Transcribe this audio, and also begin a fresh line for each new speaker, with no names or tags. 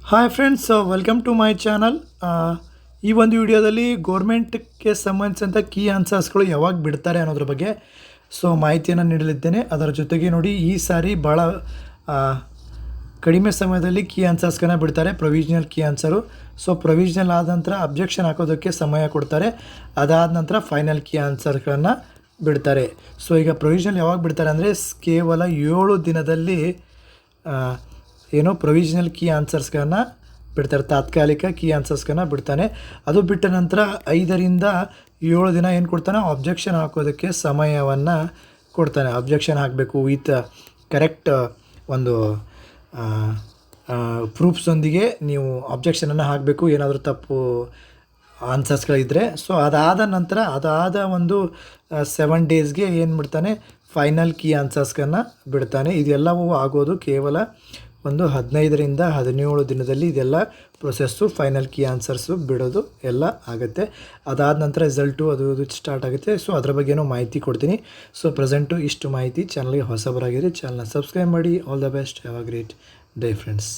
Hi friends, welcome to my channel. ಈ ಒಂದು ವಿಡಿಯೋದಲ್ಲಿ ಗೋರ್ಮೆಂಟ್ಗೆ ಸಂಬಂಧಿಸಿದಂಥ ಕೀ ಆನ್ಸರ್ಸ್ಗಳು ಯಾವಾಗ ಬಿಡ್ತಾರೆ ಅನ್ನೋದ್ರ ಬಗ್ಗೆ ಮಾಹಿತಿಯನ್ನು ನೀಡಲಿದ್ದೇನೆ. ಅದರ ಜೊತೆಗೆ ನೋಡಿ, ಈ ಸಾರಿ ಭಾಳ ಕಡಿಮೆ ಸಮಯದಲ್ಲಿ ಕೀ ಆನ್ಸರ್ಸ್ಗಳನ್ನ ಬಿಡ್ತಾರೆ, ಪ್ರೊವಿಷನಲ್ ಕೀ ಆನ್ಸರು. ಪ್ರೊವಿಷನಲ್ ಆದ ನಂತರ ಅಬ್ಜೆಕ್ಷನ್ ಹಾಕೋದಕ್ಕೆ ಸಮಯ ಕೊಡ್ತಾರೆ. ಅದಾದ ನಂತರ ಫೈನಲ್ ಕೀ ಆನ್ಸರ್ಗಳನ್ನು ಬಿಡ್ತಾರೆ. ಈಗ ಪ್ರೊವಿಷನಲ್ ಯಾವಾಗ ಬಿಡ್ತಾರೆ ಅಂದರೆ ಕೇವಲ 7 ದಿನದಲ್ಲಿ ಪ್ರೊವಿಷನಲ್ ಕೀ ಆನ್ಸರ್ಸ್ಗಳನ್ನ ಬಿಡ್ತಾರೆ, ತಾತ್ಕಾಲಿಕ ಕೀ ಆನ್ಸರ್ಸ್ಗಳನ್ನ ಬಿಡ್ತಾನೆ. ಅದು ಬಿಟ್ಟ ನಂತರ 5 ರಿಂದ 7 ದಿನ ಏನು ಕೊಡ್ತಾನೆ, ಅಬ್ಜೆಕ್ಷನ್ ಹಾಕೋದಕ್ಕೆ ಸಮಯವನ್ನು ಕೊಡ್ತಾನೆ. ಅಬ್ಜೆಕ್ಷನ್ ಹಾಕಬೇಕು ವಿತ್ ಕರೆಕ್ಟ್ ಒಂದು ಪ್ರೂಫ್ಸೊಂದಿಗೆ ನೀವು ಅಬ್ಜೆಕ್ಷನನ್ನು ಹಾಕಬೇಕು, ಏನಾದರೂ ತಪ್ಪು ಆನ್ಸರ್ಸ್ಗಳಿದ್ದರೆ. ಅದಾದ ನಂತರ ಅದಾದ ಒಂದು 7 ಡೇಸ್ಗೆ ಏನು ಬಿಡ್ತಾನೆ, ಫೈನಲ್ ಕೀ ಆನ್ಸರ್ಸ್ಗಳನ್ನ ಬಿಡ್ತಾನೆ. ಇದೆಲ್ಲವೂ ಆಗೋದು ಕೇವಲ ಒಂದು 15 ರಿಂದ 17 ದಿನದಲ್ಲಿ ಇದೆಲ್ಲ ಪ್ರೊಸೆಸ್ಸು, ಫೈನಲ್ ಕೀ ಆನ್ಸರ್ಸು ಬಿಡೋದು ಎಲ್ಲ ಆಗುತ್ತೆ. ಅದಾದ ನಂತರ ರಿಸಲ್ಟು ಅದು ಸ್ಟಾರ್ಟ್ ಆಗುತ್ತೆ. ಅದರ ಬಗ್ಗೆನೂ ಮಾಹಿತಿ ಕೊಡ್ತೀನಿ. ಪ್ರೆಸೆಂಟು ಇಷ್ಟು ಮಾಹಿತಿ. ಚಾನಲ್ಗೆ ಹೊಸಬರಾಗಿದ್ದರೆ ಚಾನಲ್ನ ಸಬ್ಸ್ಕ್ರೈಬ್ ಮಾಡಿ. All the best. Have a great day friends.